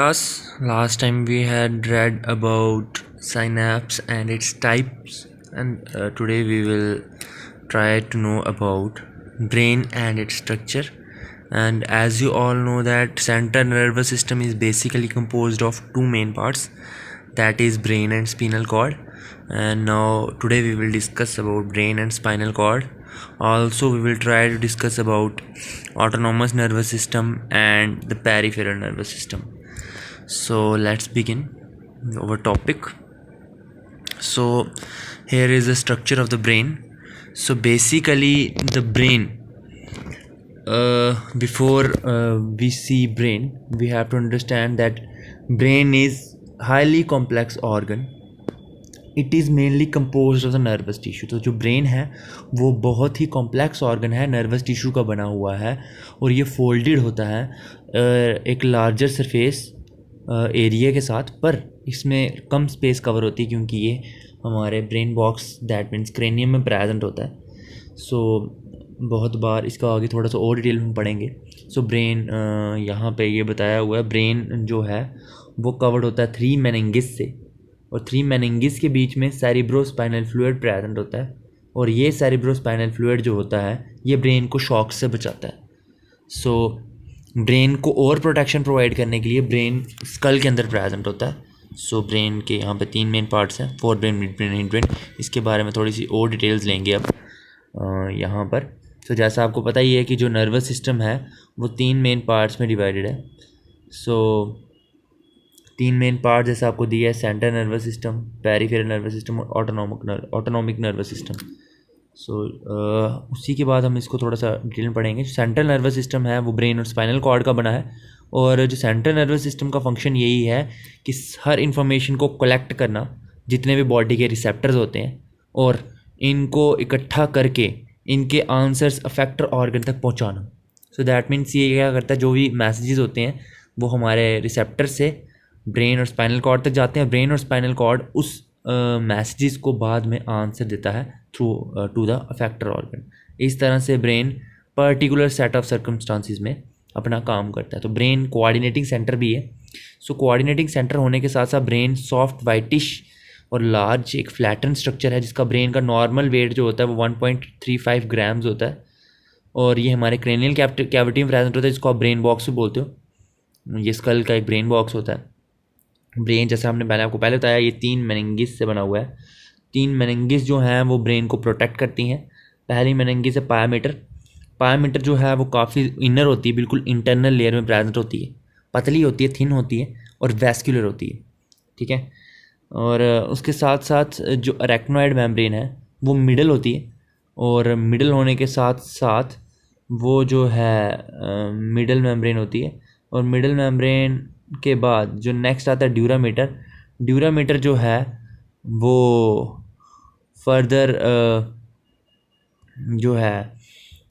Last time we had read about synapse and its types, and today we will try to know about brain and its structure. And as you all know that central nervous system is basically composed of two main parts, that is brain and spinal cord. And now today we will discuss about brain and spinal cord. Also we will try to discuss about autonomous nervous system and the peripheral nervous system. So let's begin our topic. So here is the structure of the brain. So basically the brain, before we see brain, we have to understand that brain is highly complex organ. It is mainly composed of the nervous tissue. तो जो brain है वो बहुत ही complex organ है, nervous tissue का बना हुआ है और ये फोल्डेड होता है एक लार्जर सरफेस एरिया के साथ, पर इसमें कम स्पेस कवर होती है क्योंकि ये हमारे brain box that means cranium में प्रेजेंट होता है. सो बहुत बार इसका आगे थोड़ा सा और डिटेल में पढ़ेंगे. सो ब्रेन यहाँ पे ये बताया हुआ है, ब्रेन जो है वो कवर्ड होता है 3 मेनिंगिस से, और 3 मेनिंगिस के बीच में सेरिब्रोस्पाइनल फ्लूइड प्रेजेंट होता है, और ये सेरिब्रोस्पाइनल फ्लूइड जो होता है ये ब्रेन को शॉक से बचाता है. सो ब्रेन को और प्रोटेक्शन प्रोवाइड करने के लिए ब्रेन स्कल के अंदर प्रेजेंट होता है. सो ब्रेन के यहाँ पे 3 मेन पार्ट्स हैं, four brain, mid brain, hind brain. इसके बारे में थोड़ी सी और डिटेल्स लेंगे अब यहाँ पर. सो जैसा आपको पता ही है कि जो नर्वस सिस्टम है वो 3 मेन पार्ट्स में डिवाइडेड है. सो 3 मेन पार्ट जैसा आपको दिया है, central nervous system, peripheral nervous system और ऑटोनॉमिक नर्वस सिस्टम. सो उसी के बाद हम इसको थोड़ा सा डिटेल में पढ़ेंगे. जो सेंट्रल नर्वस सिस्टम है वो ब्रेन और स्पाइनल कॉर्ड का बना है, और जो सेंट्रल नर्वस सिस्टम का फंक्शन यही है कि हर इंफॉर्मेशन को कलेक्ट करना, जितने भी बॉडी के रिसेप्टर्स होते हैं, और इनको इकट्ठा करके इनके आंसर्स अफेक्टर ऑर्गन तक पहुंचाना. सो दैट मीन्स ये क्या करता है, जो भी मैसेजेस होते हैं वो हमारे रिसेप्टर से ब्रेन और स्पाइनल कॉर्ड तक जाते हैं. ब्रेन और स्पाइनल कॉर्ड उस मैसेजेस को बाद में आंसर देता है through to the effector organ. इस तरह से brain particular set of circumstances में अपना काम करता है. तो ब्रेन कोऑर्डिनेटिंग सेंटर भी है. सो कोऑर्डिनेटिंग सेंटर होने के साथ साथ ब्रेन सॉफ्ट वाइटिश और लार्ज एक फ्लैटन स्ट्रक्चर है, जिसका ब्रेन का नॉर्मल वेट जो होता है वो 1.35 ग्राम्स होता है, और ये हमारे क्रेनियल कैविटी में प्रेजेंट होता है, जिसको आप ब्रेन बॉक्स भी बोलते हो. ये स्कल का एक ब्रेन बॉक्स होता है. ब्रेन जैसा हमने आपको पहले बताया, ये 3 मेनिंगिस से बना हुआ है. 3 मेनिंगिस जो हैं वो ब्रेन को प्रोटेक्ट करती हैं. पहली मेनिंगिस है पायामीटर. पायामीटर जो है वो काफ़ी इनर होती है, बिल्कुल इंटरनल लेयर में प्रेजेंट होती है, पतली होती है, थिन होती है और वैस्कुलर होती है. ठीक है. और उसके साथ साथ जो अरेक्नोइड मेम्ब्रेन है वो मिडल होती है, और मिडल होने के साथ साथ वो जो है मिडल मेम्ब्रेन होती है. और मिडल मेम्ब्रेन के बाद जो नेक्स्ट आता है ड्यूरामीटर. ड्यूरामीटर जो है वो फर्दर जो है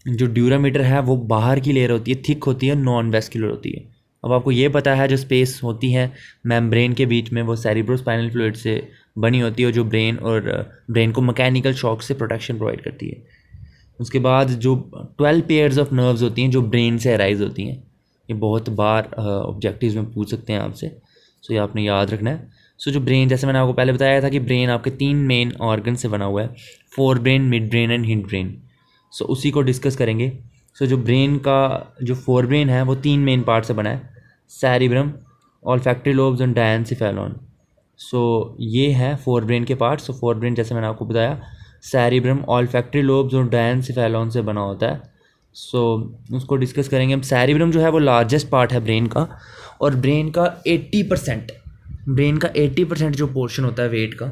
जो ड्यूरामीटर है वो बाहर की लेयर होती है, थिक होती है, नॉन वैस्कुलर होती है. अब आपको ये पता है जो स्पेस होती है मेम्ब्रेन के बीच में वो सेरिब्रोस्पाइनल फ्लूइड से बनी होती है, जो ब्रेन को मैकेनिकल शॉक से प्रोटेक्शन प्रोवाइड करती है. उसके बाद जो 12 पेयर्स ऑफ नर्व्स होती हैं जो ब्रेन से अराइज होती हैं. ये बहुत बार ऑब्जेक्टिव्स में पूछ सकते हैं आपसे, सो ये आपने याद रखना है. सो जो ब्रेन, जैसे मैंने आपको पहले बताया था कि ब्रेन आपके 3 मेन ऑर्गन से बना हुआ है, fore brain, mid brain and hind brain. So उसी को डिस्कस करेंगे. सो जो ब्रेन का जो फोर ब्रेन है वो 3 मेन पार्ट से बना है, सेरिब्रम, ऑल्फैक्टरी लोब्स एंड डायंसिफेलॉन. सो ये है फोर ब्रेन के पार्ट. सो फोर ब्रेन जैसे मैंने आपको बताया, सेरिब्रम, ऑल्फैक्टरी लोब्स और डायंसिफेलॉन से बना होता है. सो उसको डिस्कस करेंगे हम. सेरिब्रम जो है वो लार्जेस्ट पार्ट है ब्रेन का, और ब्रेन का 80% जो पोर्शन होता है वेट का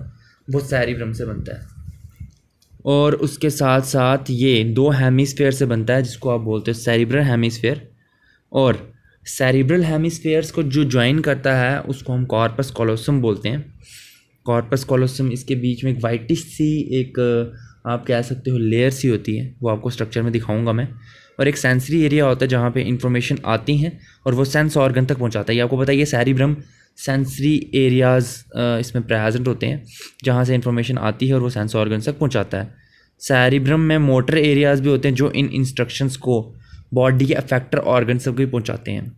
वो सेरिब्रम से बनता है. और उसके साथ साथ ये 2 हेमिस्फेयर से बनता है, जिसको आप बोलते हो सेरिब्रल हेमिस्फेयर. और सेरिब्रल हेमिस्फेयर्स को जो ज्वाइन करता है उसको हम कॉर्पस कॉलोसम बोलते हैं. कॉर्पस कॉलोसम, इसके बीच में एक वाइटिश सी एक आप कह सकते हो लेयर सी होती है, वो आपको स्ट्रक्चर में दिखाऊंगा मैं. और एक सेंसरी एरिया होता है जहाँ पे इंफॉर्मेशन आती हैं और वो सेंस ऑर्गन तक पहुँचाता है. ये आपको पता है, ये सेरिब्रम सेंसरी एरियाज़ इसमें प्रेजेंट होते हैं जहाँ से इंफॉर्मेशन आती है और वो सेंस ऑर्गन तक पहुँचाता है. सेरिब्रम में मोटर एरियाज़ भी होते हैं जो इन इंस्ट्रक्शंस को बॉडी के अफेक्टर ऑर्गन तक भी पहुँचाते हैं.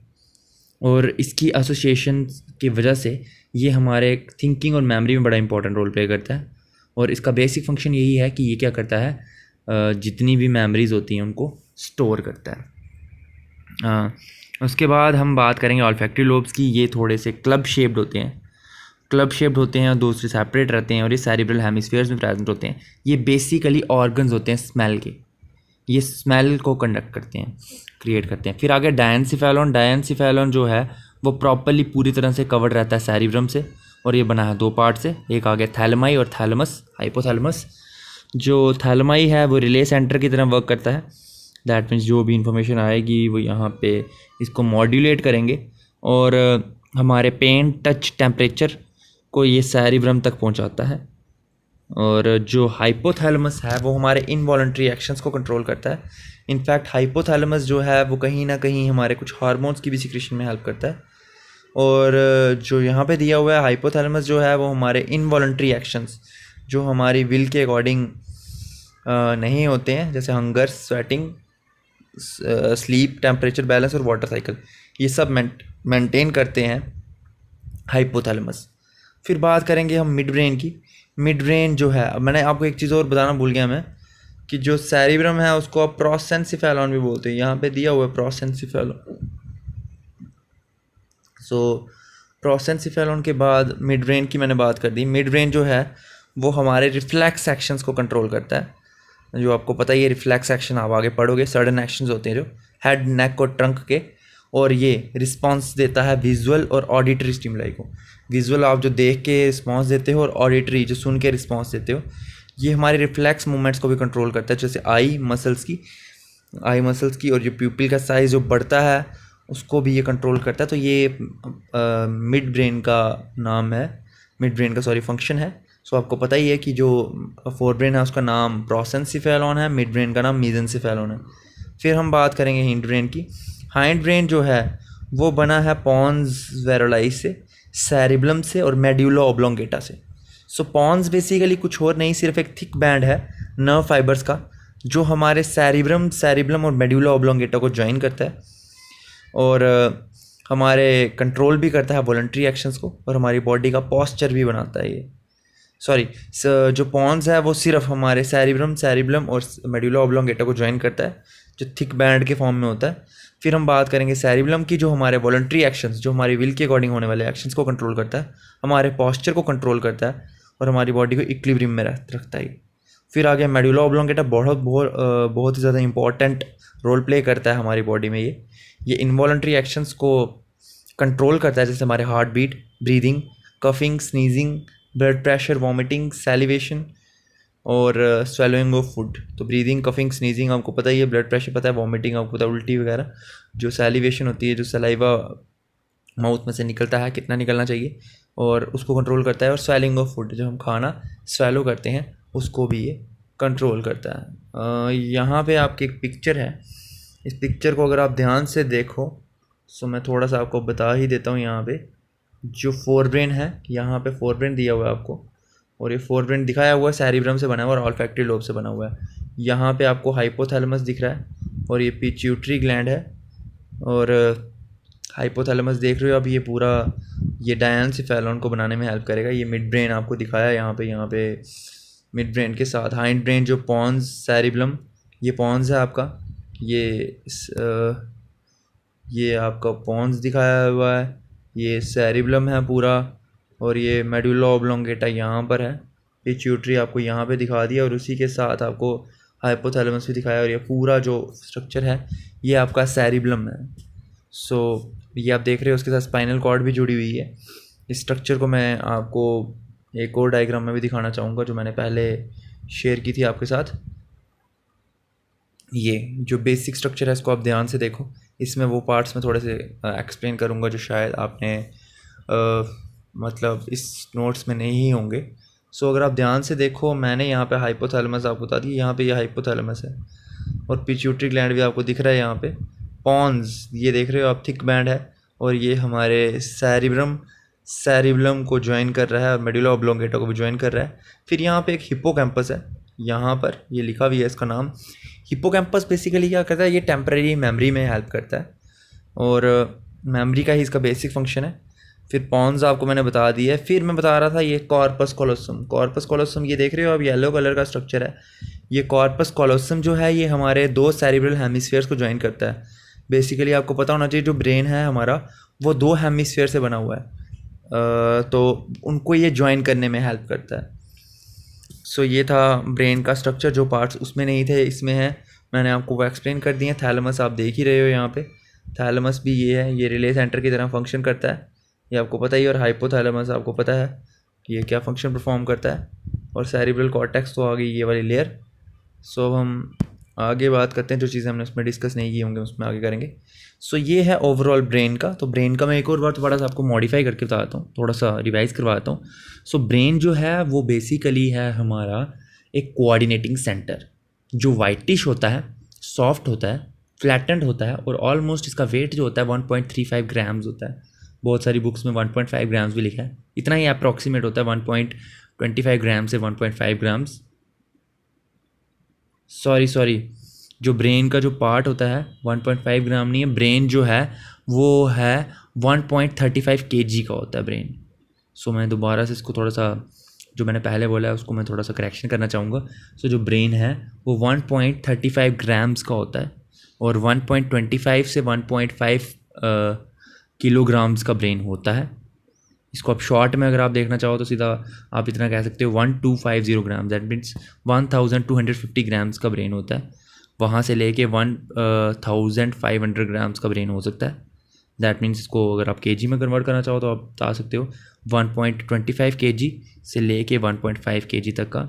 और इसकी एसोसिएशन की वजह से ये हमारे थिंकिंग और मेमोरी में बड़ा इंपॉर्टेंट रोल प्ले करता है। और इसका बेसिक फंक्शन यही है कि ये क्या करता है, जितनी भी मेमोरीज़ होती हैं उनको स्टोर करता है। उसके बाद हम बात करेंगे ऑल्फैक्टरी लोब्स की। ये थोड़े से क्लब शेप्ड होते हैं, और दूसरे सेपरेट रहते हैं और ये सेरिब्रल हेमिस्फीयर्स में प्रेजेंट होते हैं। ये बेसिकली ऑर्गन्स होते हैं स्मेल के, ये स्मेल को कंडक्ट करते हैं, क्रिएट करते हैं। फिर आगे डायनसिफेलॉन जो है वो प्रॉपरली पूरी तरह से कवर्ड रहता है सेरिब्रम से, और ये बना है दो पार्ट से, एक आगे थैलेमाई और थैलेमस, हाइपोथैलेमस। जो थैलेमाई है वो रिले सेंटर की तरह वर्क करता है। दैट मीन्स जो भी इंफॉर्मेशन आएगी वो यहाँ पे इसको मॉड्यूलेट करेंगे और हमारे पेन टच टेम्परेचर को ये सेरिब्रम तक पहुँचाता है। और जो हाइपोथैलेमस है वो हमारे इनवॉलंटरी एक्शंस को कंट्रोल करता है। इनफैक्ट हाइपोथैलेमस जो है वो कहीं ना कहीं हमारे कुछ हार्मोन्स की भी सिक्रेशन में हेल्प करता है। और जो यहाँ पे दिया हुआ है हाइपोथैलेमस जो है वो हमारे इनवॉलंटरी एक्शंस जो हमारी विल के अकॉर्डिंग नहीं होते हैं, जैसे hunger, sweating, sleep, temperature balance और वाटर साइकिल, ये सब मेंटेन करते हैं हाइपोथैलेमस। फिर बात करेंगे हम मिड ब्रेन की। मिड ब्रेन जो है, मैंने आपको एक चीज़ और बताना भूल गया मैं, कि जो सेरिब्रम है उसको आप प्रोसेंसिफेलॉन भी बोलते हैं। यहाँ पे दिया हुआ है प्रोसेंसिफेलॉन। सो प्रोसेंसिफेलॉन के बाद मिड ब्रेन की मैंने बात कर दी। मिड ब्रेन जो है वो हमारे रिफ्लेक्स एक्शंस को कंट्रोल करता है। जो आपको पता ही है रिफ्लेक्स एक्शन आप आगे पढ़ोगे, सडन एक्शंस होते हैं जो हेड, नेक और ट्रंक के, और ये रिस्पांस देता है विजुअल और ऑडिटरी स्टिमुलाई को। विजुअल आप जो देख के रिस्पांस देते हो और ऑडिटरी जो सुन के रिस्पांस देते हो, ये हमारे रिफ्लेक्स मूवमेंट्स को भी कंट्रोल करता है, जैसे आई मसल्स की और जो प्यूपिल का साइज़ जो बढ़ता है उसको भी ये कंट्रोल करता है। तो ये मिड ब्रेन का नाम है, मिड ब्रेन का फंक्शन है। सो आपको पता ही है कि जो फोर ब्रेन है उसका नाम प्रोसेंसिफेलॉन है, मिड ब्रेन का नाम मेसेंसिफेलॉन है। फिर हम बात करेंगे हिंड ब्रेन की। हाइंड ब्रेन जो है वो बना है पॉन्स वेरोलाई से, सेरिब्लम से और मेड्यूला ऑब्लोंगेटा से। सो पॉन्स बेसिकली कुछ और नहीं, सिर्फ एक थिक बैंड है नर्व फाइबर्स का जो हमारे सेरिब्लम और मेड्यूला ऑब्लोंगेटा को ज्वाइन करता है और हमारे कंट्रोल भी करता है वॉलंटरी एक्शंस को, और हमारी बॉडी का पॉस्चर भी बनाता है ये। जो पॉन्स है वो सिर्फ हमारे सेरिब्लम और मेड्यूला ऑब्लोंगेटा को ज्वाइन करता है, जो थिक बैंड के फॉर्म में होता है। फिर हम बात करेंगे सेरिब्लम की, जो हमारे वॉलंटरी एक्शंस, जो हमारी विल के अकॉर्डिंग होने वाले एक्शंस को कंट्रोल करता है, हमारे पॉस्चर को कंट्रोल करता है और हमारी बॉडी को इक्विलिब्रियम में रखता है। फिर आगे मेड्यूला ऑब्लोंगेटा बहुत ही ज़्यादा इंपॉर्टेंट रोल प्ले करता है हमारी बॉडी में। ये इनवॉलंटरी एक्शंस को कंट्रोल करता है, जैसे हमारे heart beat, breathing, coughing, sneezing, blood pressure, vomiting, salivation और स्वेलोइंग ऑफ फूड। तो ब्रीदिंग, कफिंग, स्नीजिंग आपको पता ही है, ब्लड प्रेशर पता है, वॉमिटिंग आपको पता है, उल्टी वगैरह। जो सैलिवेशन होती है, जो सलाइवा माउथ में से निकलता है, कितना निकलना चाहिए, और उसको कंट्रोल करता है। और स्वेलिंग ऑफ फूड, जो हम खाना स्वेलो करते हैं उसको भी ये कंट्रोल करता है। यहाँ पे आपकी एक पिक्चर है, इस पिक्चर को अगर आप ध्यान से देखो तो मैं थोड़ा सा आपको बता ही देता हूँ। यहाँ पे जो फोर ब्रेन है, यहाँ पे फोर ब्रेन दिया हुआ है आपको, और ये फोर ब्रेन दिखाया हुआ है सेरिब्रम से बना हुआ है और ऑल्फैक्टरी लोब से बना हुआ है। यहाँ पे आपको हाइपोथैलेमस दिख रहा है और ये पिट्यूटरी ग्लैंड है, और हाइपोथैलेमस देख रहे हो अब, ये पूरा ये डायनसिफेलॉन को बनाने में हेल्प करेगा। ये मिड ब्रेन आपको दिखाया यहाँ पे मिड ब्रेन के साथ हाइंड ब्रेन जो पॉन्स, सेरिब्लम, ये पॉन्स है आपका, ये आपका पॉन्स दिखाया हुआ है, ये सेरिब्लम है पूरा, और ये मेडुला ऑब्लोंगेटा यहाँ पर है, पिट्यूटरी आपको यहाँ पे दिखा दिया, और उसी के साथ आपको हाइपोथैलेमस भी दिखाया, और ये पूरा जो स्ट्रक्चर है ये आपका सेरिब्लम है। सो ये आप देख रहे हो, उसके साथ स्पाइनल कॉर्ड भी जुड़ी हुई है। इस स्ट्रक्चर को मैं आपको एक और डायग्राम में भी दिखाना चाहूँगा जो मैंने पहले शेयर की थी आपके साथ। ये जो बेसिक स्ट्रक्चर है इसको आप ध्यान से देखो, इसमें वो पार्ट्स में थोड़े से एक्सप्लेन करूँगा जो शायद आपने मतलब इस नोट्स में नहीं होंगे। सो अगर आप ध्यान से देखो, मैंने यहाँ पे हाइपोथैलेमस आपको बता दी, यहाँ पे ये हाइपोथैलेमस है, और पिट्यूटरी ग्लैंड भी आपको दिख रहा है यहाँ पे। पॉन्स ये देख रहे हो आप, थिक बैंड है, और ये हमारे सेरिब्लम को ज्वाइन कर रहा है और मेडुला ऑब्लोंगेटा को भी ज्वाइन कर रहा है। फिर यहाँ पे एक हिप्पोकैम्पस है, यहाँ पर ये लिखा भी है इसका नाम। हिप्पोकैम्पस बेसिकली क्या करता है, ये टेम्परेरी मेमोरी में हेल्प करता है, और मेमोरी का ही इसका बेसिक फंक्शन है। फिर पॉन्स आपको मैंने बता दिया है। फिर मैं बता रहा था ये कॉर्पस कॉलोसम। कॉर्पस कॉलोसम ये देख रहे हो आप, येलो कलर का स्ट्रक्चर है। ये कॉर्पस कॉलोसम जो है ये हमारे दो सेरिब्रल हेमिस्फीयर्स को ज्वाइन करता है। बेसिकली आपको पता होना चाहिए जो ब्रेन है हमारा वो दो हेमिस्फीयर से बना हुआ है, तो उनको ये ज्वाइन करने में हेल्प करता है। सो ये था ब्रेन का स्ट्रक्चर। जो पार्ट्स उसमें नहीं थे इसमें है, मैंने आपको वो एक्सप्लेन कर दिए। थैलेमस आप देख ही रहे हो यहाँ पे, थैलेमस भी ये है, ये रिले सेंटर की तरह फंक्शन करता है, ये आपको पता ही है। और हाइपोथैलेमस आपको पता है कि ये क्या फंक्शन परफॉर्म करता है। और सेरिब्रल कॉर्टेक्स तो आ गई ये वाली लेयर। सो अब हम आगे बात करते हैं, जो चीज़ें हमने उसमें डिस्कस नहीं की होंगी उसमें आगे करेंगे। सो ये है ओवरऑल ब्रेन का। तो ब्रेन का मैं एक और बार थोड़ा सा आपको मॉडिफाई करके बताता हूँ, थोड़ा सा रिवाइज करवाता हूँ। सो ब्रेन जो है वो बेसिकली है हमारा एक कोऑर्डिनेटिंग सेंटर, जो वाइटिश होता है, सॉफ्ट होता है, फ्लैटेंड होता है, और ऑलमोस्ट इसका वेट जो होता है 1.35 ग्राम्स होता है। बहुत सारी बुक्स में 1.5 ग्राम्स भी लिखा है, इतना ही अप्रॉक्सीमेट होता है, 1.25 ग्राम से 1.5 ग्राम्स। सॉरी, जो ब्रेन का जो पार्ट होता है 1.5 ग्राम नहीं है, ब्रेन जो है वो है 1.35 kg का होता है ब्रेन। सो मैं दोबारा से इसको थोड़ा सा, जो मैंने पहले बोला है उसको मैं थोड़ा सा करेक्शन करना चाहूँगा। सो जो ब्रेन है वो 1.35 ग्राम्स का होता है, और 1.25 से 1.5 किलोग्राम्स का ब्रेन होता है। इसको आप शॉर्ट में अगर आप देखना चाहो तो सीधा आप इतना कह सकते हो 1250 ग्राम, दैट मीन्स 1250 ग्राम्स का ब्रेन होता है। वहाँ से लेके 1500 ग्राम्स का ब्रेन हो सकता है। दैट मीन्स इसको अगर आप केजी में कन्वर्ट करना चाहो तो आप बता सकते हो 1.25 kg से लेके 1.5 kg तक का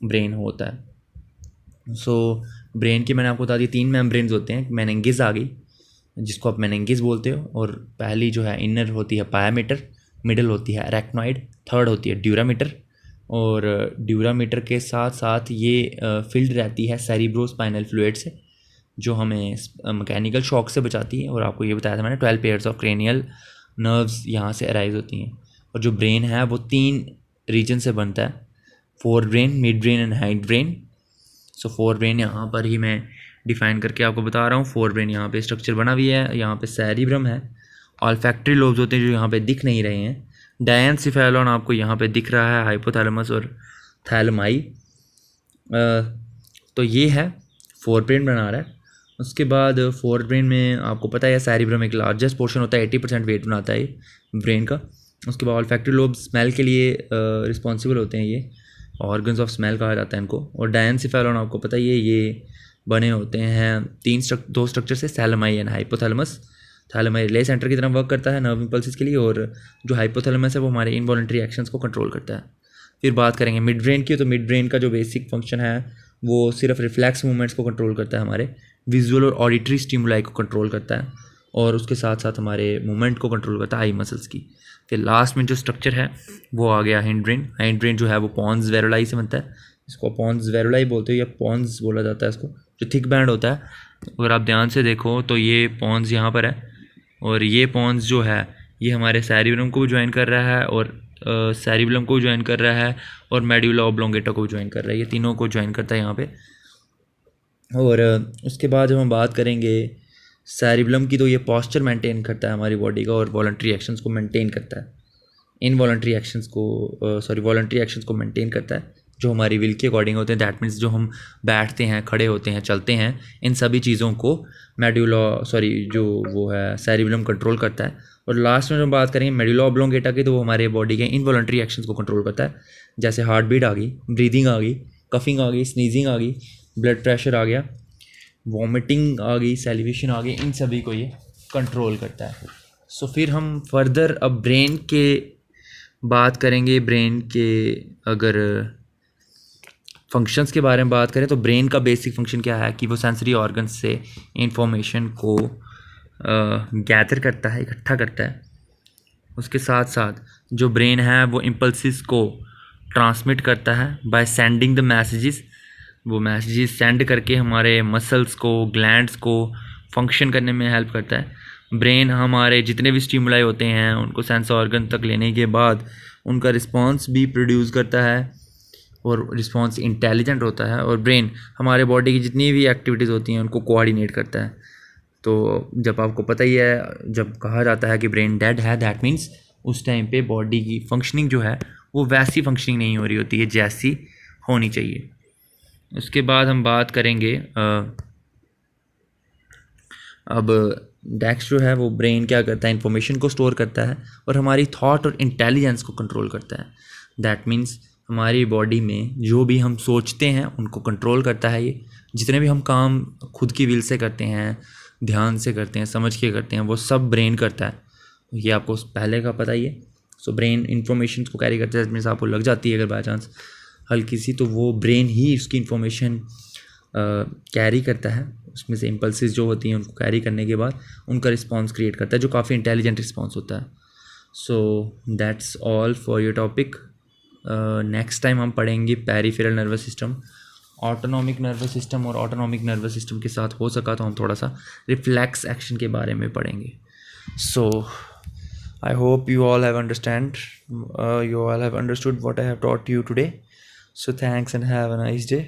ब्रेन होता है। सो ब्रेन की मैंने आपको बता दी 3 मेम्ब्रेन्स होते हैं। मेनिंगिस आ गई, जिसको आप मेनिंगिस बोलते हो, और पहली जो है इनर होती है पायामीटर, मिडल होती है अरेक्नॉइड, थर्ड होती है ड्यूरामीटर, और ड्यूरामीटर के साथ साथ ये फिल्ड रहती है सेरिब्रोस्पाइनल फ्लूइड से, जो हमें मैकेनिकल शॉक से बचाती है। और आपको ये बताया था मैंने 12 पेयर्स ऑफ क्रेनियल नर्व्स यहाँ से अराइज होती हैं। और जो ब्रेन है वो 3 रीजन से बनता है, fore brain, mid brain and hide brain. So fore brain यहाँ पर ही मैं डिफाइन करके आपको बता रहा हूँ। फोर ब्रेन यहाँ पे स्ट्रक्चर बना भी है, यहाँ पे सेरिब्रम है, ऑल्फैक्टरी लोब्स होते हैं जो यहाँ पे दिख नहीं रहे हैं, डायनसिफेलॉन आपको यहाँ पे दिख रहा है, हाइपोथैलेमस और थैलेमाई। तो ये है फोर ब्रेन बना रहा है। उसके बाद फोर ब्रेन में आपको पता है सेरिब्रम एक लार्जेस्ट पोर्शन होता है, 80% वेट बनाता है ब्रेन का। उसके बाद ऑल्फैक्टरी लोब स्मेल के लिए रिस्पॉन्सिबल होते हैं, ये ऑर्गन्स ऑफ स्मेल कहा जाता है इनको। और डायनसिफेलॉन आपको पता ही है ये बने होते हैं दो स्ट्रक्चर से, थैलेमाई एंड हाइपोथैलेमस। थैलेमाई रिले सेंटर की तरह वर्क करता है नर्व इम्पल्सेस के लिए, और जो हाइपोथैलेमस है वो हमारे इनवॉलंटरी एक्शंस को कंट्रोल करता है। फिर बात करेंगे मिड ब्रेन की, तो मिड ब्रेन का जो बेसिक फंक्शन है वो सिर्फ रिफ्लेक्स मूवमेंट्स को कंट्रोल करता है, हमारे विजुअल और ऑडिटरी स्टिमुलाई को कंट्रोल करता है, और उसके साथ साथ हमारे मूवमेंट को कंट्रोल करता है आई मसल्स की। फिर लास्ट में जो स्ट्रक्चर है वो आ गया हिंड ब्रेन। हिंड ब्रेन जो है वो पॉन्स वेरुलाई से बनता है, इसको पॉन्स वेरुलाई बोलते हो या पॉन्स बोला जाता है इसको, जो थिक बैंड होता है। अगर आप ध्यान से देखो तो ये पॉन्स यहाँ पर है, और ये पॉन्स जो है ये हमारे सेरिब्रम को भी ज्वाइन कर रहा है, और सेरिब्रम को ज्वाइन कर रहा है, और मेड्यूला ऑब्लोंगेटा को भी ज्वाइन कर रहा है, ये तीनों को ज्वाइन करता है यहाँ पे। और उसके बाद जब हम बात करेंगे सेरिब्रम की, तो ये पॉस्चर मेंटेन करता है हमारी बॉडी का, और वॉलंटरी एक्शंस को मेंटेन करता है, वॉलंटरी एक्शंस को मेंटेन करता है, जो हमारी विल के अकॉर्डिंग होते हैं। दैट मीन्स जो हम बैठते हैं, खड़े होते हैं, चलते हैं, इन सभी चीज़ों को जो वो है सेरिब्रम कंट्रोल करता है। और लास्ट में जब बात करेंगे मेडुला ऑब्लोंगेटा की, तो वो हमारे बॉडी के इनवॉलंटरी एक्शंस को कंट्रोल करता है, जैसे हार्ट बीट आ गई, ब्रीदिंग आ गई, कफिंग आ गई, स्नीजिंग आ गई, ब्लड प्रेशर आ गया, वॉमिटिंग आ गई, सेलिवेशन आ गई, इन सभी को ये कंट्रोल करता है। सो फिर हम फर्दर अब ब्रेन के बात करेंगे। ब्रेन के अगर फंक्शंस के बारे में बात करें तो ब्रेन का बेसिक फंक्शन क्या है कि वो सेंसरी ऑर्गन्स से इंफॉर्मेशन को गैदर करता है, इकट्ठा करता है। उसके साथ साथ जो ब्रेन है वो इम्पल्सिस को ट्रांसमिट करता है बाय सेंडिंग द मैसेजेस। वो मैसेजेस सेंड करके हमारे मसल्स को, ग्लैंड्स को फंक्शन करने में हेल्प करता है। ब्रेन हमारे जितने भी स्टिमुलाई होते हैं उनको सेंस ऑर्गन तक लेने के बाद उनका रिस्पॉन्स भी प्रोड्यूस करता है, और रिस्पॉन्स इंटेलिजेंट होता है। और ब्रेन हमारे बॉडी की जितनी भी एक्टिविटीज़ होती हैं उनको कोऑर्डिनेट करता है। तो जब आपको पता ही है, जब कहा जाता है कि ब्रेन डेड है, दैट मीन्स उस टाइम पे बॉडी की फंक्शनिंग जो है वो वैसी फंक्शनिंग नहीं हो रही होती है जैसी होनी चाहिए। उसके बाद हम बात करेंगे अब डेक्स जो है वो ब्रेन क्या करता है, इन्फॉर्मेशन को स्टोर करता है और हमारी थॉट और इंटेलिजेंस को कंट्रोल करता है। दैट मीन्स हमारी बॉडी में जो भी हम सोचते हैं उनको कंट्रोल करता है ये। जितने भी हम काम खुद की विल से करते हैं, ध्यान से करते हैं, समझ के करते हैं, वो सब ब्रेन करता है। ये आपको पहले का पता ही है। सो ब्रेन इन्फॉर्मेशन को कैरी करता है, मीन्स आपको लग जाती है अगर बाई चांस हल्की सी, तो वो ब्रेन ही उसकी इन्फॉर्मेशन कैरी करता है। उसमें से इम्पल्सिस जो होती हैं उनको कैरी करने के बाद उनका रिस्पॉन्स क्रिएट करता है, जो काफ़ी इंटेलिजेंट रिस्पॉन्स होता है। So that's all for your topic. Next time हम पढ़ेंगे peripheral nervous system, autonomic nervous system, और ऑटोनॉमिक नर्वस सिस्टम के साथ हो सका तो हम थोड़ा सा रिफ्लेक्स एक्शन के बारे में पढ़ेंगे। सो I hope you all have understood what I have taught you today. So thanks and have a nice day.